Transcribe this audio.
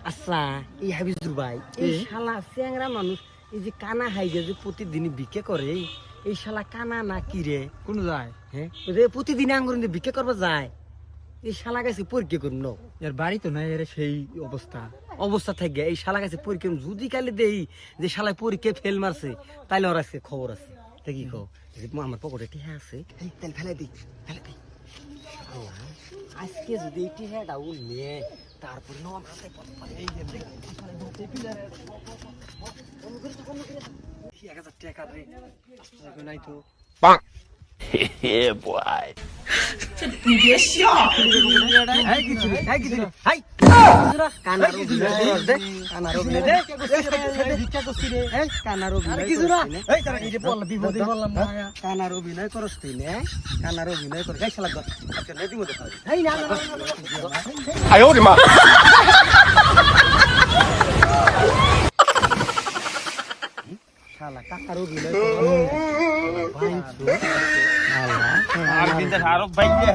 আচ্ছা এই হাবিজুর ভাই এই শালা চ্যাংরা মানুষ এই যে কানা হাইগে যে প্রতিদিন বিক্রি করে এই শালা কানা না কি রে কোন যায় হ্যাঁ প্রতিদিন আঙ্গুর বিক্রি করবা যায় এই শালা গাছে পরীক্ষা করুন এর বাড়ি তো নাই এর সেই অবস্থা অবস্থা থেকে এই শালা গাছে পরীক্ষা যদি কালে দেই যে শালায় পরীক্ষা ফেল মারছে তাইলে ওর আজকে খবর আছে তা কি কো আমার পকেটে টিহা আছে তেল ফেলে দিই আজকে যদি এই টিহাটা উঠলে তারপর নম হাতে এই যে 1000 টাকা রে নাই তো Yeah, boy. কানার অভিনয় করস তুই নে কানার অভিনয় করে গাইছালা আজকে নদী মধ্যে I owed him up. শালা কাকার অভিনয় করে আর বিন্দা আরো বাইরে